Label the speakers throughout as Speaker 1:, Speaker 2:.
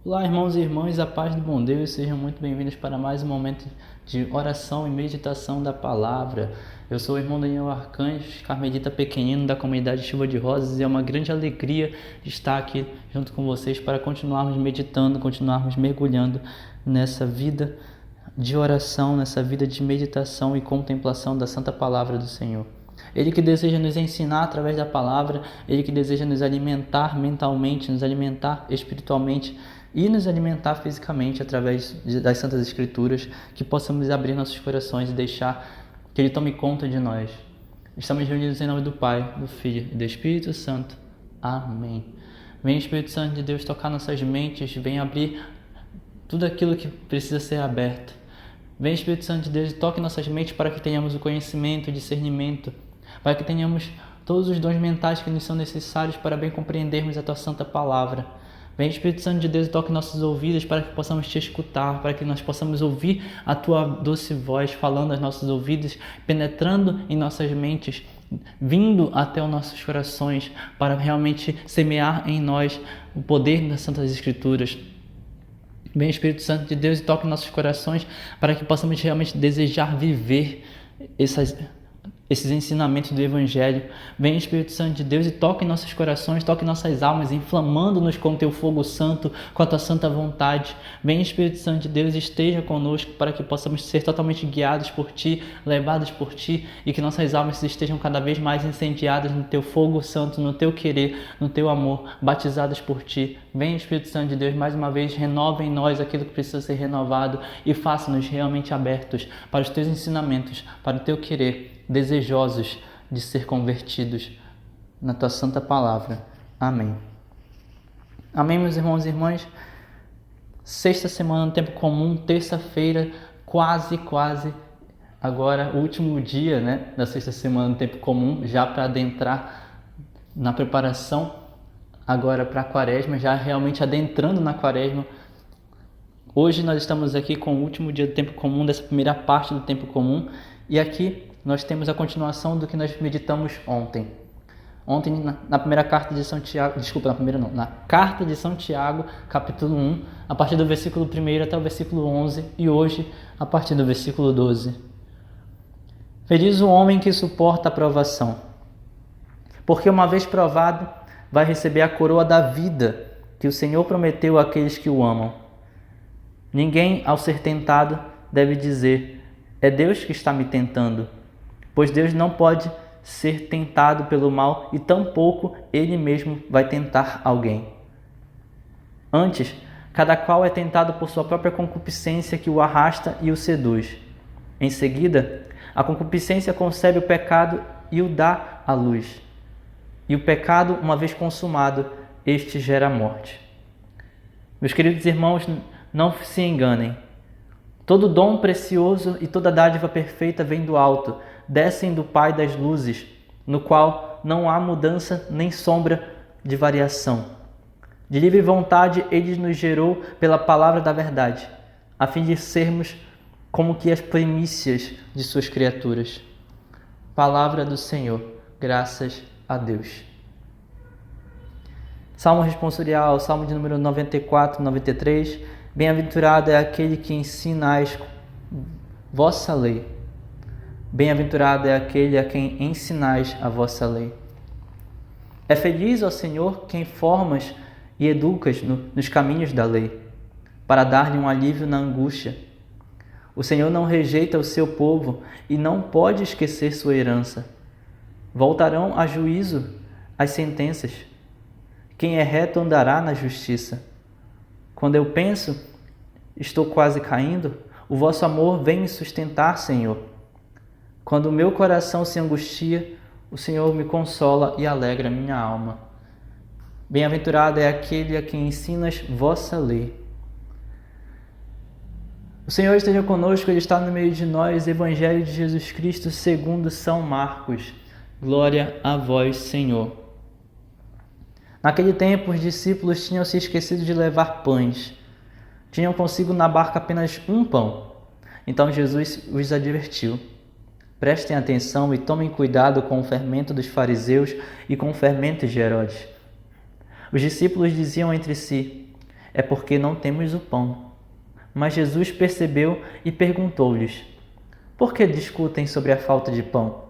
Speaker 1: Olá, irmãos e irmãs, a paz do bom Deus, sejam muito bem-vindos para mais um momento de oração e meditação da palavra. Eu sou o irmão Daniel Arcanjo, carmelita pequenino da comunidade Chuva de Rosas, e é uma grande alegria estar aqui junto com vocês para continuarmos meditando, continuarmos mergulhando nessa vida de oração, nessa vida de meditação e contemplação da Santa Palavra do Senhor. Ele que deseja nos ensinar através da palavra, Ele que deseja nos alimentar mentalmente, nos alimentar espiritualmente e nos alimentar fisicamente através das Santas Escrituras, que possamos abrir nossos corações e deixar que Ele tome conta de nós. Estamos reunidos em nome do Pai, do Filho e do Espírito Santo. Amém. Vem, Espírito Santo de Deus, tocar nossas mentes, vem abrir tudo aquilo que precisa ser aberto. Vem, Espírito Santo de Deus, e toque nossas mentes para que tenhamos o conhecimento, o discernimento, para que tenhamos todos os dons mentais que nos são necessários para bem compreendermos a Tua Santa Palavra. Vem, Espírito Santo de Deus, e toque nossos ouvidos para que possamos Te escutar, para que nós possamos ouvir a Tua doce voz falando aos nossos ouvidos, penetrando em nossas mentes, vindo até os nossos corações, para realmente semear em nós o poder das Santas Escrituras. Vem, Espírito Santo de Deus, e toque nossos corações para que possamos realmente desejar viver esses ensinamentos do Evangelho. Vem, Espírito Santo de Deus, e toque nossos corações, toque nossas almas, inflamando-nos com o Teu fogo santo, com a Tua santa vontade. Vem, Espírito Santo de Deus, esteja conosco para que possamos ser totalmente guiados por Ti, levados por Ti, e que nossas almas estejam cada vez mais incendiadas no Teu fogo santo, no Teu querer, no Teu amor, batizadas por Ti. Vem, Espírito Santo de Deus, mais uma vez, renova em nós aquilo que precisa ser renovado e faça-nos realmente abertos para os Teus ensinamentos, para o Teu querer, desejosos de ser convertidos na Tua Santa Palavra. Amém. Amém, meus irmãos e irmãs. Sexta semana no tempo comum, terça-feira, quase, agora o último dia, da sexta semana no tempo comum, já para adentrar na preparação agora para a quaresma, já realmente adentrando na quaresma. Hoje nós estamos aqui com o último dia do tempo comum, dessa primeira parte do tempo comum, e aqui nós temos a continuação do que nós meditamos ontem. Ontem, na primeira carta de São Tiago, na carta de São Tiago, capítulo 1, a partir do versículo 1 até o versículo 11, e hoje, a partir do versículo 12. Feliz o homem que suporta a provação, porque uma vez provado, vai receber a coroa da vida que o Senhor prometeu àqueles que o amam. Ninguém, ao ser tentado, deve dizer: é Deus que está me tentando, pois Deus não pode ser tentado pelo mal e tampouco Ele mesmo vai tentar alguém. Antes, cada qual é tentado por sua própria concupiscência que o arrasta e o seduz. Em seguida, a concupiscência concebe o pecado e o dá à luz. E o pecado, uma vez consumado, este gera a morte. Meus queridos irmãos, não se enganem. Todo dom precioso e toda dádiva perfeita vem do alto, descem do Pai das luzes, no qual não há mudança nem sombra de variação. De livre vontade Ele nos gerou pela palavra da verdade, a fim de sermos como que as primícias de suas criaturas. Palavra do Senhor, graças a Deus. Salmo responsorial, Salmo de número 94, 93. Bem-aventurado é aquele que ensinais vossa lei. Bem-aventurado é aquele a quem ensinais a vossa lei. É feliz, ó Senhor, quem formas e educas nos caminhos da lei, para dar-lhe um alívio na angústia. O Senhor não rejeita o seu povo e não pode esquecer sua herança. Voltarão a juízo as sentenças. Quem é reto andará na justiça. Quando eu penso, estou quase caindo, o vosso amor vem me sustentar, Senhor. Quando o meu coração se angustia, o Senhor me consola e alegra minha alma. Bem-aventurado é aquele a quem ensinas vossa lei. O Senhor esteja conosco, Ele está no meio de nós. Evangelho de Jesus Cristo segundo São Marcos. Glória a vós, Senhor. Naquele tempo, os discípulos tinham se esquecido de levar pães. Tinham consigo na barca apenas um pão. Então Jesus os advertiu: prestem atenção e tomem cuidado com o fermento dos fariseus e com o fermento de Herodes. Os discípulos diziam entre si: é porque não temos o pão. Mas Jesus percebeu e perguntou-lhes: por que discutem sobre a falta de pão?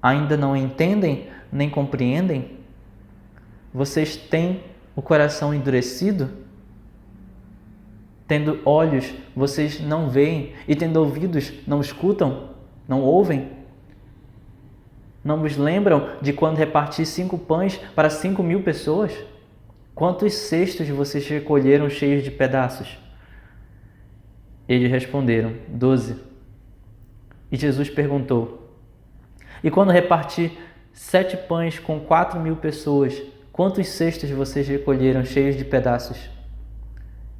Speaker 1: Ainda não entendem nem compreendem? Vocês têm o coração endurecido? Tendo olhos, vocês não veem, e tendo ouvidos, não escutam, não ouvem? Não vos lembram de quando reparti 5 pães para 5.000 pessoas? Quantos cestos vocês recolheram cheios de pedaços? Eles responderam: 12. E Jesus perguntou: e quando reparti 7 pães com 4.000 pessoas, quantos cestos vocês recolheram cheios de pedaços?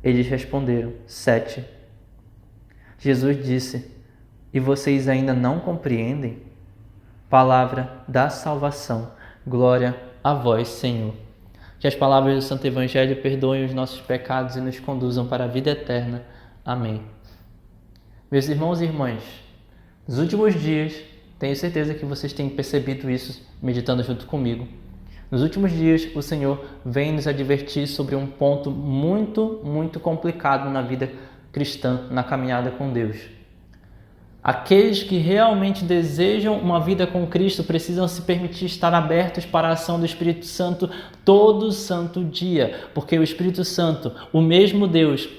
Speaker 1: Eles responderam: 7. Jesus disse: e vocês ainda não compreendem? Palavra da salvação. Glória a vós, Senhor. Que as palavras do Santo Evangelho perdoem os nossos pecados e nos conduzam para a vida eterna. Amém. Meus irmãos e irmãs, nos últimos dias, tenho certeza que vocês têm percebido isso meditando junto comigo. Nos últimos dias, o Senhor vem nos advertir sobre um ponto muito complicado na vida cristã, na caminhada com Deus. Aqueles que realmente desejam uma vida com Cristo precisam se permitir estar abertos para a ação do Espírito Santo todo santo dia, porque o Espírito Santo, o mesmo Deus,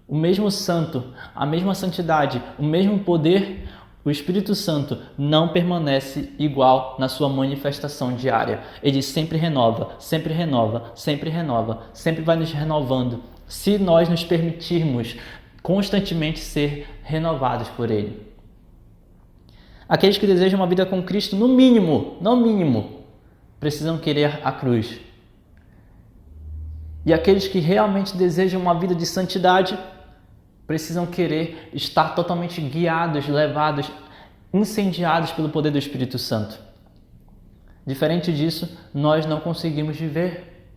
Speaker 1: o mesmo Santo, a mesma santidade, o mesmo poder, o Espírito Santo não permanece igual na sua manifestação diária. Ele sempre renova, sempre renova, sempre renova, sempre vai nos renovando, se nós nos permitirmos constantemente ser renovados por Ele. Aqueles que desejam uma vida com Cristo, no mínimo, precisam querer a cruz. E aqueles que realmente desejam uma vida de santidade, precisam querer estar totalmente guiados, levados, incendiados pelo poder do Espírito Santo. Diferente disso, nós não conseguimos viver.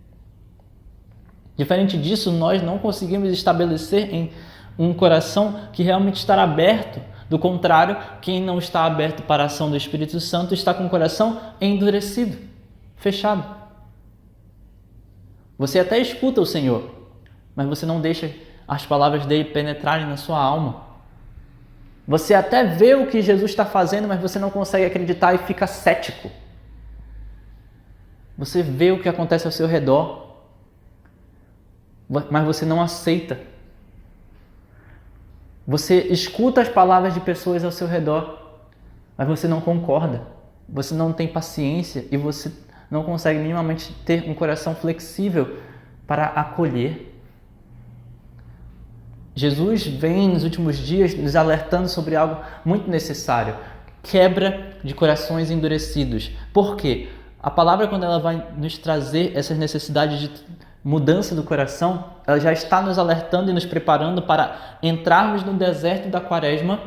Speaker 1: Diferente disso, nós não conseguimos estabelecer em um coração que realmente está aberto. Do contrário, quem não está aberto para a ação do Espírito Santo está com o coração endurecido, fechado. Você até escuta o Senhor, mas você não deixa as palavras dele penetrarem na sua alma. Você até vê o que Jesus está fazendo, mas você não consegue acreditar e fica cético. Você vê o que acontece ao seu redor, mas você não aceita. Você escuta as palavras de pessoas ao seu redor, mas você não concorda. Você não tem paciência e você não consegue minimamente ter um coração flexível para acolher. Jesus vem nos últimos dias nos alertando sobre algo muito necessário: quebra de corações endurecidos. Por quê? A palavra, quando ela vai nos trazer essas necessidades de mudança do coração, ela já está nos alertando e nos preparando para entrarmos no deserto da Quaresma,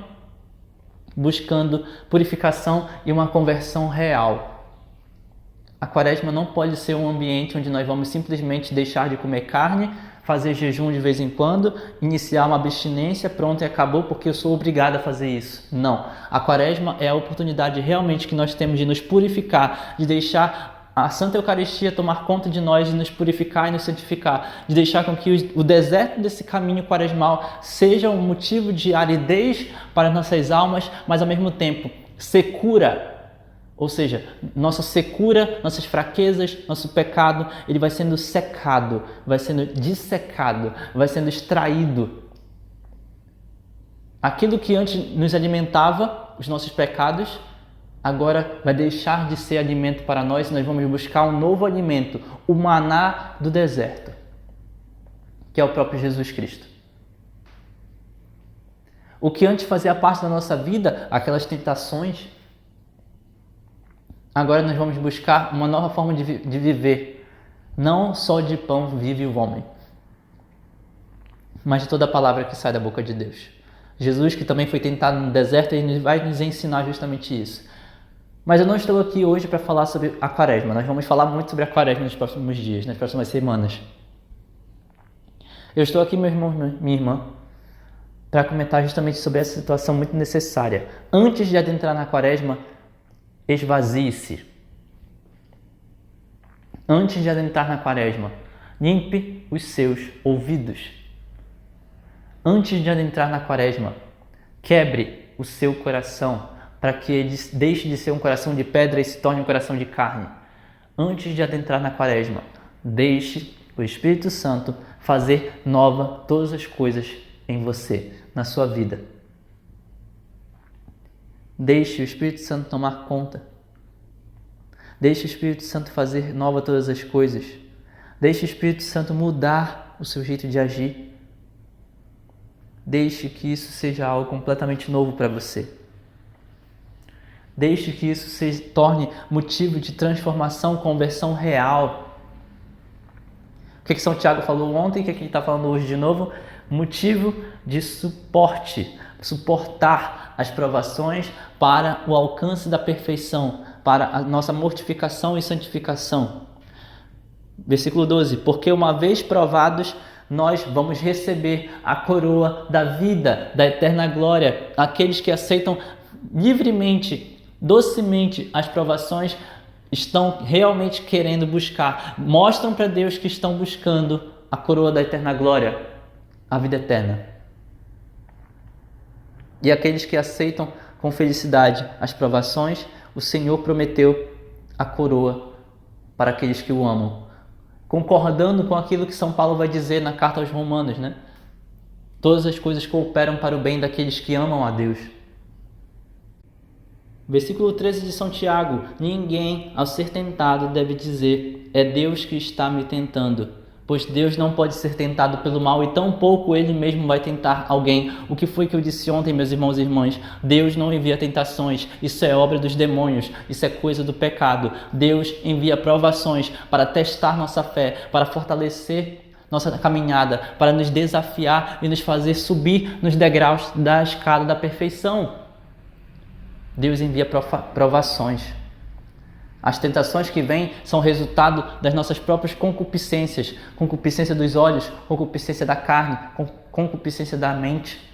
Speaker 1: buscando purificação e uma conversão real. A Quaresma não pode ser um ambiente onde nós vamos simplesmente deixar de comer carne, fazer jejum de vez em quando, iniciar uma abstinência, pronto, e acabou porque eu sou obrigado a fazer isso. Não. A Quaresma é a oportunidade realmente que nós temos de nos purificar, de deixar a Santa Eucaristia tomar conta de nós, de nos purificar e nos santificar, de deixar com que o deserto desse caminho quaresmal seja um motivo de aridez para nossas almas, mas ao mesmo tempo secura. Ou seja, nossa secura, nossas fraquezas, nosso pecado, ele vai sendo secado, vai sendo dissecado, vai sendo extraído. Aquilo que antes nos alimentava, os nossos pecados, agora vai deixar de ser alimento para nós e nós vamos buscar um novo alimento, o maná do deserto, que é o próprio Jesus Cristo. O que antes fazia parte da nossa vida, aquelas tentações, agora nós vamos buscar uma nova forma de viver. Não só de pão vive o homem, mas de toda a palavra que sai da boca de Deus. Jesus, que também foi tentado no deserto, ele vai nos ensinar justamente isso. Mas eu não estou aqui hoje para falar sobre a Quaresma. Nós vamos falar muito sobre a Quaresma nos próximos dias, nas próximas semanas. Eu estou aqui, meu irmão, minha irmã, para comentar justamente sobre essa situação muito necessária. Antes de adentrar na Quaresma, esvazie-se. Antes de adentrar na Quaresma, limpe os seus ouvidos. Antes de adentrar na quaresma, quebre o seu coração para que ele deixe de ser um coração de pedra e se torne um coração de carne. Antes de adentrar na quaresma, deixe o Espírito Santo fazer nova todas as coisas em você, na sua vida. Deixe o Espírito Santo tomar conta. Deixe o Espírito Santo fazer nova todas as coisas. Deixe o Espírito Santo mudar o seu jeito de agir. Deixe que isso seja algo completamente novo para você. Deixe que isso se torne motivo de transformação, conversão real. O que São Tiago falou ontem, o que ele está falando hoje de novo? Motivo de suporte, suportar as provações para o alcance da perfeição, para a nossa mortificação e santificação. Versículo 12, porque uma vez provados, nós vamos receber a coroa da vida, da eterna glória. Aqueles que aceitam livremente, docemente as provações, estão realmente querendo buscar, mostram para Deus que estão buscando a coroa da eterna glória, a vida eterna. E aqueles que aceitam com felicidade as provações, o Senhor prometeu a coroa para aqueles que o amam. Concordando com aquilo que São Paulo vai dizer na carta aos Romanos, né? Todas as coisas cooperam para o bem daqueles que amam a Deus. Versículo 13 de São Tiago, ninguém ao ser tentado deve dizer, é Deus que está me tentando, pois Deus não pode ser tentado pelo mal e tampouco Ele mesmo vai tentar alguém. O que foi que eu disse ontem, meus irmãos e irmãs? Deus não envia tentações, isso é obra dos demônios, isso é coisa do pecado. Deus envia provações para testar nossa fé, para fortalecer nossa caminhada, para nos desafiar e nos fazer subir nos degraus da escada da perfeição. Deus envia provações. As tentações que vêm são resultado das nossas próprias concupiscências. Concupiscência dos olhos, concupiscência da carne, concupiscência da mente.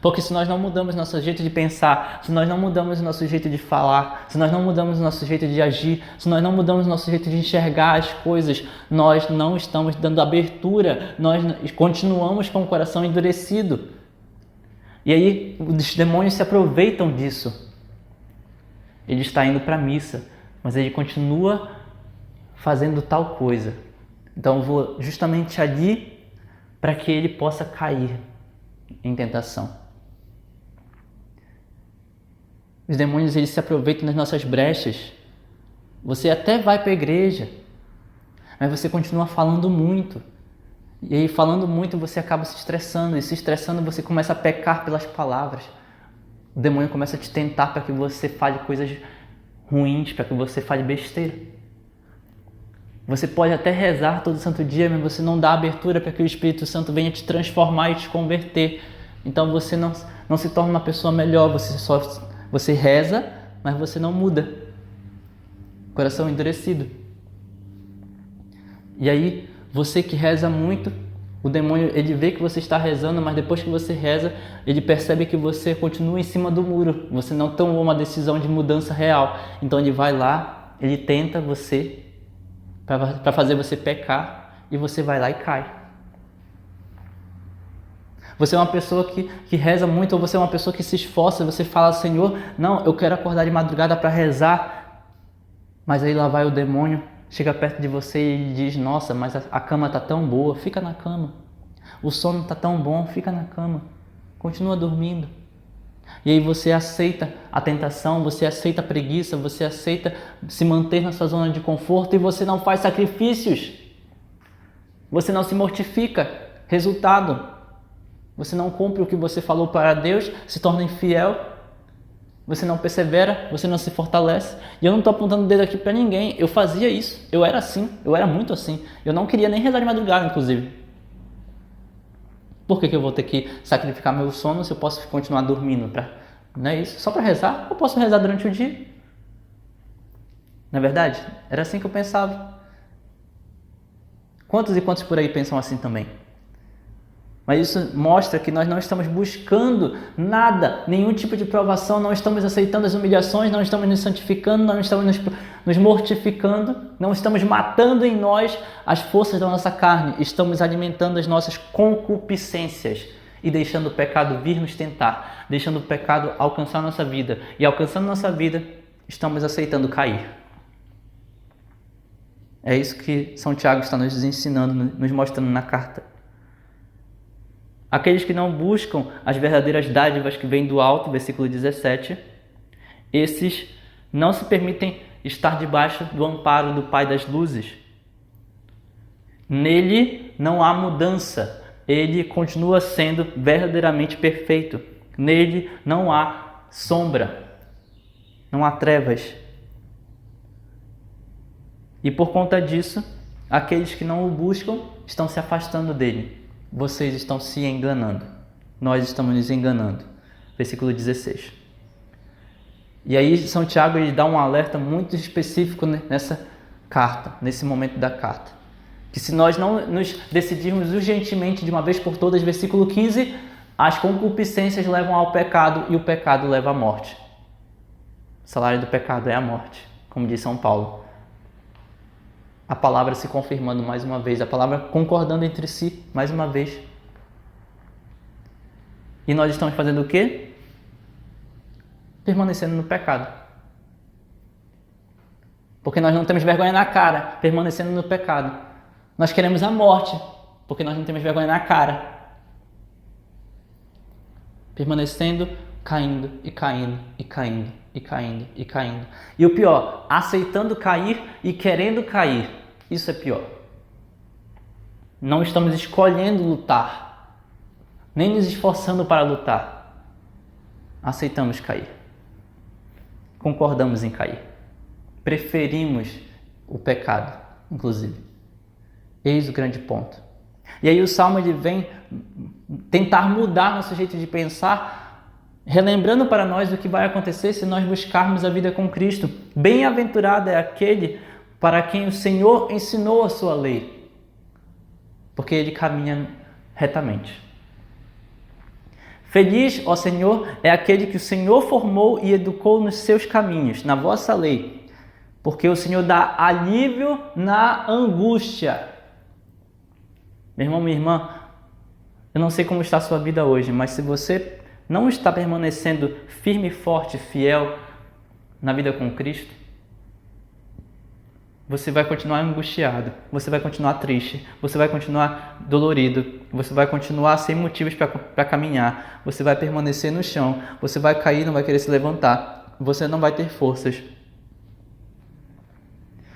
Speaker 1: Porque se nós não mudamos nosso jeito de pensar, se nós não mudamos nosso jeito de falar, se nós não mudamos nosso jeito de agir, se nós não mudamos nosso jeito de enxergar as coisas, nós não estamos dando abertura, nós continuamos com o coração endurecido. E aí os demônios se aproveitam disso. Ele está indo para a missa, mas ele continua fazendo tal coisa. Então eu vou justamente ali para que ele possa cair em tentação. Os demônios, eles se aproveitam das nossas brechas. Você até vai para a igreja, mas você continua falando muito. E aí, falando muito, você acaba se estressando. E se estressando, você começa a pecar pelas palavras. O demônio começa a te tentar para que você fale coisas ruins, para que você fale besteira. Você pode até rezar todo santo dia, mas você não dá abertura para que o Espírito Santo venha te transformar e te converter. Então você não se torna uma pessoa melhor, você reza, mas você não muda. Coração endurecido. E aí, você que reza muito, o demônio, ele vê que você está rezando, mas depois que você reza, ele percebe que você continua em cima do muro. Você não tomou uma decisão de mudança real. Então ele vai lá, ele tenta você para fazer você pecar e você vai lá e cai. Você é uma pessoa que reza muito, ou você é uma pessoa que se esforça, você fala, Senhor, não, eu quero acordar de madrugada para rezar. Mas aí lá vai o demônio, chega perto de você e ele diz, nossa, mas a cama está tão boa, fica na cama. O sono está tão bom, fica na cama. Continua dormindo. E aí você aceita a tentação, você aceita a preguiça, você aceita se manter na sua zona de conforto e você não faz sacrifícios. Você não se mortifica. Resultado, você não cumpre o que você falou para Deus, se torna infiel. Você não persevera, você não se fortalece. E eu não estou apontando o dedo aqui para ninguém. Eu fazia isso. Eu era assim. Eu era muito assim. Eu não queria nem rezar de madrugada, inclusive. Por que eu vou ter que sacrificar meu sono se eu posso continuar dormindo? Não é isso? Só para rezar? Eu posso rezar durante o dia. Não é verdade? Era assim que eu pensava. Quantos e quantos por aí pensam assim também? Mas isso mostra que nós não estamos buscando nada, nenhum tipo de provação, não estamos aceitando as humilhações, não estamos nos santificando, não estamos nos mortificando, não estamos matando em nós as forças da nossa carne, estamos alimentando as nossas concupiscências e deixando o pecado vir nos tentar, deixando o pecado alcançar nossa vida. E alcançando nossa vida, estamos aceitando cair. É isso que São Tiago está nos ensinando, nos mostrando na carta. Aqueles que não buscam as verdadeiras dádivas que vêm do alto, versículo 17, esses não se permitem estar debaixo do amparo do Pai das luzes. Nele não há mudança, ele continua sendo verdadeiramente perfeito. Nele não há sombra, não há trevas. E por conta disso, aqueles que não o buscam estão se afastando dele. Vocês estão se enganando. Nós estamos nos enganando. Versículo 16. E aí São Tiago ele dá um alerta muito específico nessa carta, nesse momento da carta. Que se nós não nos decidirmos urgentemente de uma vez por todas, versículo 15, as concupiscências levam ao pecado e o pecado leva à morte. O salário do pecado é a morte, como diz São Paulo. A palavra se confirmando mais uma vez, a palavra concordando entre si mais uma vez. E nós estamos fazendo o quê? Permanecendo no pecado. Porque nós não temos vergonha na cara, permanecendo no pecado. Nós queremos a morte, porque nós não temos vergonha na cara. Permanecendo, caindo e caindo e caindo e caindo e caindo. E o pior, aceitando cair e querendo cair. Isso é pior. Não estamos escolhendo lutar, nem nos esforçando para lutar. Aceitamos cair. Concordamos em cair. Preferimos o pecado, inclusive. Eis o grande ponto. E aí o Salmo ele vem tentar mudar nosso jeito de pensar, relembrando para nós o que vai acontecer se nós buscarmos a vida com Cristo. Bem-aventurado é aquele para quem o Senhor ensinou a sua lei, porque ele caminha retamente. Feliz, ó Senhor, é aquele que o Senhor formou e educou nos seus caminhos, na vossa lei, porque o Senhor dá alívio na angústia. Meu irmão, minha irmã, eu não sei como está a sua vida hoje, mas se você não está permanecendo firme, forte, fiel na vida com Cristo, você vai continuar angustiado, você vai continuar triste, você vai continuar dolorido, você vai continuar sem motivos para caminhar, você vai permanecer no chão, você vai cair, não vai querer se levantar, você não vai ter forças.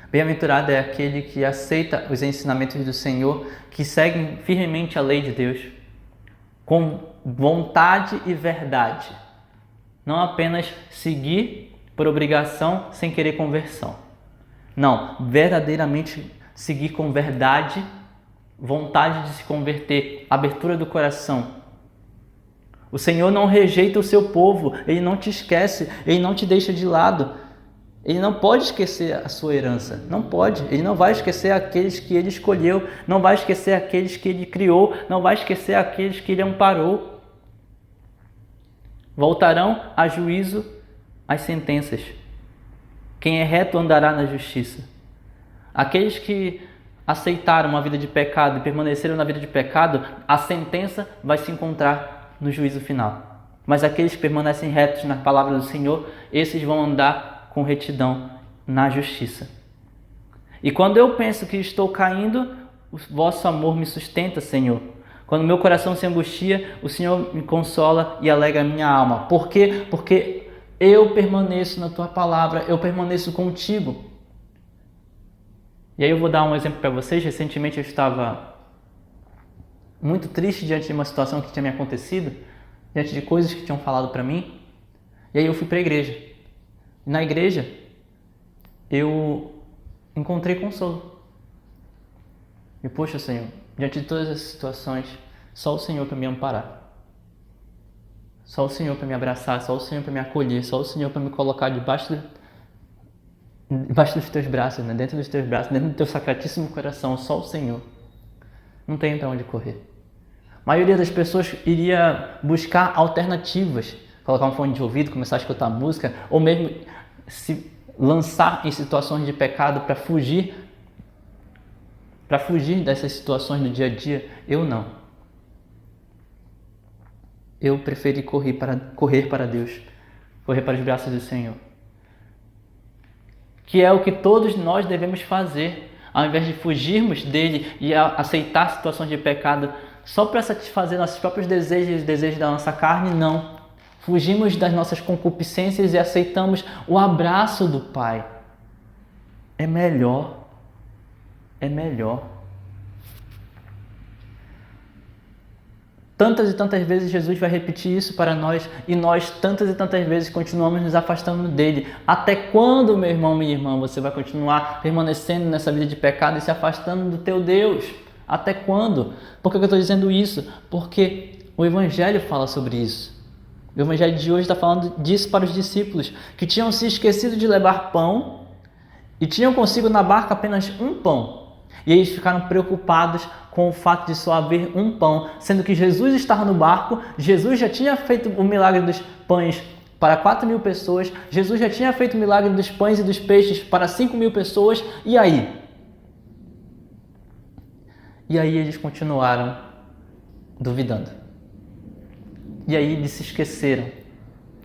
Speaker 1: Bem-aventurado é aquele que aceita os ensinamentos do Senhor, que segue firmemente a lei de Deus, com vontade e verdade. Não apenas seguir por obrigação, sem querer conversão. Não, verdadeiramente seguir com verdade, vontade de se converter, abertura do coração. O Senhor não rejeita o seu povo, Ele não te esquece, Ele não te deixa de lado. Ele não pode esquecer a sua herança, não pode. Ele não vai esquecer aqueles que Ele escolheu, não vai esquecer aqueles que Ele criou, não vai esquecer aqueles que Ele amparou. Voltarão a juízo as sentenças. Quem é reto andará na justiça. Aqueles que aceitaram uma vida de pecado e permaneceram na vida de pecado, a sentença vai se encontrar no juízo final. Mas aqueles que permanecem retos na palavra do Senhor, esses vão andar com retidão na justiça. E quando eu penso que estou caindo, o vosso amor me sustenta, Senhor. Quando meu coração se angustia, o Senhor me consola e alegra a minha alma. Por quê? Porque eu permaneço na tua palavra, eu permaneço contigo. E aí eu vou dar um exemplo para vocês. Recentemente eu estava muito triste diante de uma situação que tinha me acontecido, diante de coisas que tinham falado para mim. E aí eu fui para a igreja. E na igreja eu encontrei consolo. E poxa, Senhor, diante de todas as situações, só o Senhor para me amparar. Só o Senhor para me abraçar, só o Senhor para me acolher, só o Senhor para me colocar debaixo dos teus braços, né? Dentro dos teus braços, dentro do teu sacratíssimo coração, só o Senhor. Não tem para onde correr. A maioria das pessoas iria buscar alternativas, colocar um fone de ouvido, começar a escutar música, ou mesmo se lançar em situações de pecado para fugir dessas situações no dia a dia. Eu não. Eu preferi correr para Deus, correr para os braços do Senhor. Que é o que todos nós devemos fazer, ao invés de fugirmos dele e aceitar situações de pecado só para satisfazer nossos próprios desejos e os desejos da nossa carne, não. Fugimos das nossas concupiscências e aceitamos o abraço do Pai. É melhor. É melhor. Tantas e tantas vezes Jesus vai repetir isso para nós e nós tantas e tantas vezes continuamos nos afastando dele. Até quando, meu irmão, minha irmã, você vai continuar permanecendo nessa vida de pecado e se afastando do teu Deus? Até quando? Por que eu estou dizendo isso? Porque o Evangelho fala sobre isso. O Evangelho de hoje está falando disso para os discípulos que tinham se esquecido de levar pão e tinham consigo na barca apenas um pão. E eles ficaram preocupados com o fato de só haver um pão, sendo que Jesus estava no barco, Jesus já tinha feito o milagre dos pães para 4.000 pessoas, Jesus já tinha feito o milagre dos pães e dos peixes para 5.000 pessoas, e aí? E aí eles continuaram duvidando. E aí eles se esqueceram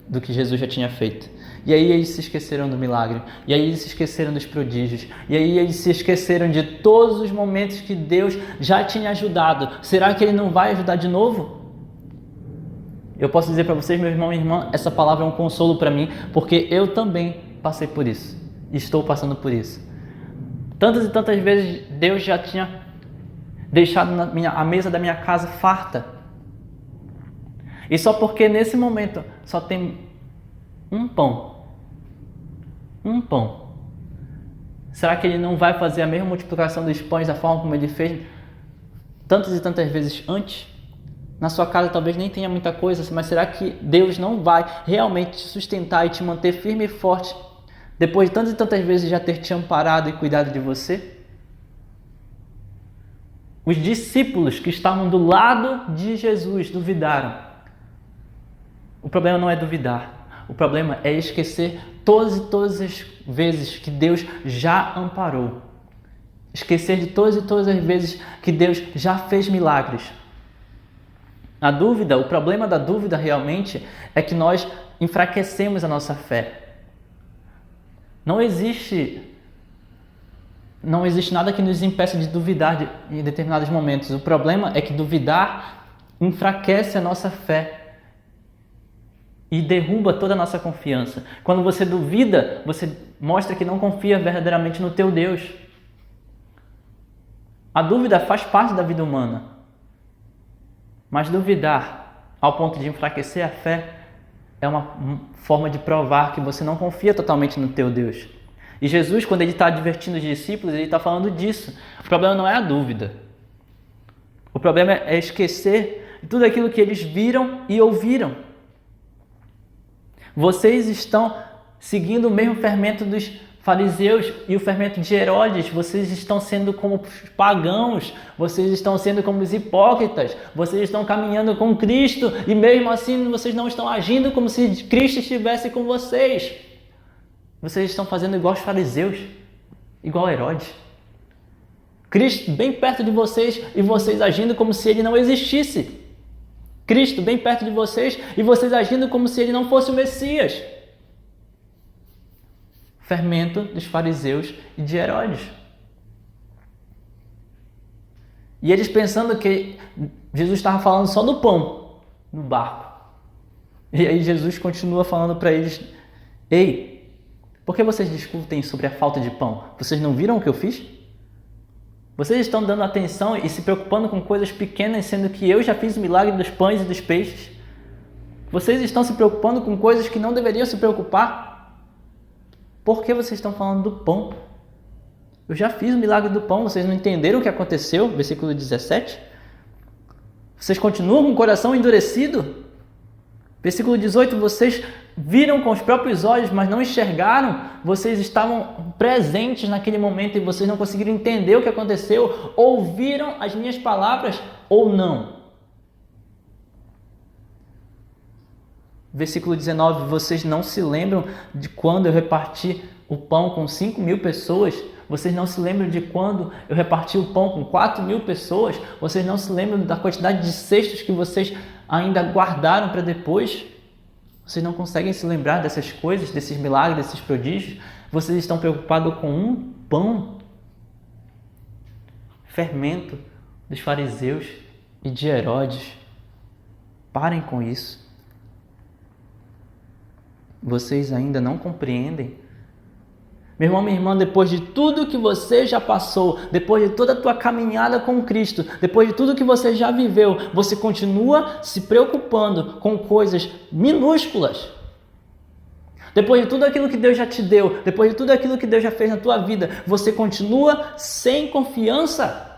Speaker 1: do que Jesus já tinha feito. E aí eles se esqueceram do milagre. E aí eles se esqueceram dos prodígios. E aí eles se esqueceram de todos os momentos que Deus já tinha ajudado. Será que Ele não vai ajudar de novo? Eu posso dizer para vocês, meu irmão e minha irmã, essa palavra é um consolo para mim, porque eu também passei por isso. Estou passando por isso. Tantas e tantas vezes Deus já tinha deixado a mesa da minha casa farta. E só porque nesse momento só tem um pão. Um pão. Será que Ele não vai fazer a mesma multiplicação dos pães da forma como Ele fez tantas e tantas vezes antes? Na sua casa talvez nem tenha muita coisa, mas será que Deus não vai realmente te sustentar e te manter firme e forte depois de tantas e tantas vezes já ter te amparado e cuidado de você? Os discípulos que estavam do lado de Jesus duvidaram. O problema não é duvidar. O problema é esquecer todas as vezes que Deus já amparou. Esquecer de todas as vezes que Deus já fez milagres. A dúvida, o problema da dúvida realmente é que nós enfraquecemos a nossa fé. Não existe nada que nos impeça de duvidar em determinados momentos. O problema é que duvidar enfraquece a nossa fé e derruba toda a nossa confiança. Quando você duvida, você mostra que não confia verdadeiramente no teu Deus. A dúvida faz parte da vida humana. Mas duvidar ao ponto de enfraquecer a fé é uma forma de provar que você não confia totalmente no teu Deus. E Jesus, quando Ele está advertindo os discípulos, Ele está falando disso. O problema não é a dúvida. O problema é esquecer de tudo aquilo que eles viram e ouviram. Vocês estão seguindo o mesmo fermento dos fariseus e o fermento de Herodes. Vocês estão sendo como os pagãos, vocês estão sendo como os hipócritas, vocês estão caminhando com Cristo e mesmo assim vocês não estão agindo como se Cristo estivesse com vocês. Vocês estão fazendo igual os fariseus, igual Herodes. Cristo bem perto de vocês e vocês agindo como se Ele não existisse. Cristo bem perto de vocês e vocês agindo como se Ele não fosse o Messias. Fermento dos fariseus e de Herodes. E eles pensando que Jesus estava falando só do pão no barco. E aí Jesus continua falando para eles: ei, por que vocês discutem sobre a falta de pão? Vocês não viram o que eu fiz? Vocês estão dando atenção e se preocupando com coisas pequenas, sendo que eu já fiz o milagre dos pães e dos peixes. Vocês estão se preocupando com coisas que não deveriam se preocupar. Por que vocês estão falando do pão? Eu já fiz o milagre do pão, vocês não entenderam o que aconteceu? Versículo 17. Vocês continuam com o coração endurecido? Versículo 18, vocês viram com os próprios olhos, mas não enxergaram. Vocês estavam presentes naquele momento e vocês não conseguiram entender o que aconteceu. Ouviram as minhas palavras ou não? Versículo 19, vocês não se lembram de quando eu reparti o pão com 5.000 pessoas? Vocês não se lembram de quando eu reparti o pão com 4.000 pessoas? Vocês não se lembram da quantidade de cestos que vocês ainda guardaram para depois? Vocês não conseguem se lembrar dessas coisas, desses milagres, desses prodígios? Vocês estão preocupados com um pão? Fermento dos fariseus e de Herodes. Parem com isso. Vocês ainda não compreendem? Meu irmão, minha irmã, depois de tudo que você já passou, depois de toda a tua caminhada com Cristo, depois de tudo que você já viveu, você continua se preocupando com coisas minúsculas. Depois de tudo aquilo que Deus já te deu, depois de tudo aquilo que Deus já fez na tua vida, você continua sem confiança.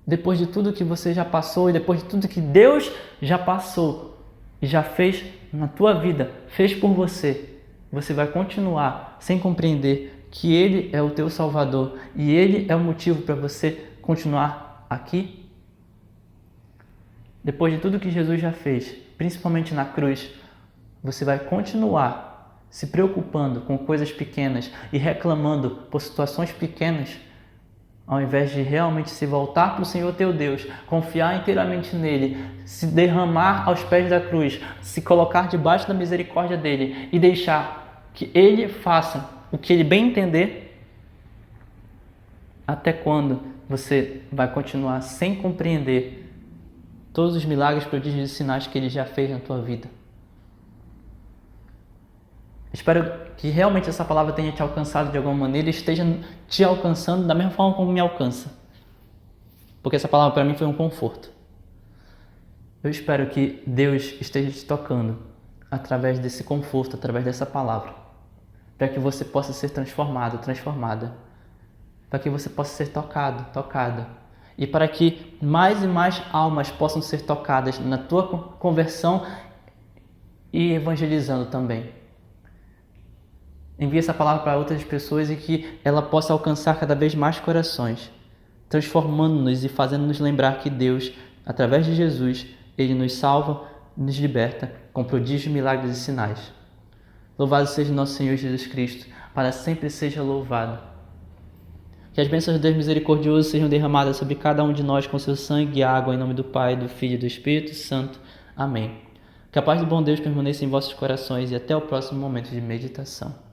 Speaker 1: Depois de tudo que você já passou e depois de tudo que Deus já passou e já fez na tua vida, fez por você, você vai continuar sem compreender que Ele é o teu Salvador e Ele é o motivo para você continuar aqui? Depois de tudo que Jesus já fez, principalmente na cruz, você vai continuar se preocupando com coisas pequenas e reclamando por situações pequenas, ao invés de realmente se voltar para o Senhor teu Deus, confiar inteiramente nele, se derramar aos pés da cruz, se colocar debaixo da misericórdia dele e deixar que ele faça o que ele bem entender. Até quando você vai continuar sem compreender todos os milagres, prodígios e sinais que ele já fez na tua vida? Espero que realmente essa palavra tenha te alcançado de alguma maneira e esteja te alcançando da mesma forma como me alcança. Porque essa palavra para mim foi um conforto. Eu espero que Deus esteja te tocando através desse conforto, através dessa palavra. Para que você possa ser transformado, transformada. Para que você possa ser tocado, tocada. E para que mais e mais almas possam ser tocadas na tua conversão e evangelizando também. Envie essa palavra para outras pessoas e que ela possa alcançar cada vez mais corações, transformando-nos e fazendo-nos lembrar que Deus, através de Jesus, Ele nos salva, nos liberta com prodígios, milagres e sinais. Louvado seja nosso Senhor Jesus Cristo, para sempre seja louvado. Que as bênçãos de Deus misericordioso sejam derramadas sobre cada um de nós com seu sangue e água, em nome do Pai, do Filho e do Espírito Santo. Amém. Que a paz do bom Deus permaneça em vossos corações e até o próximo momento de meditação.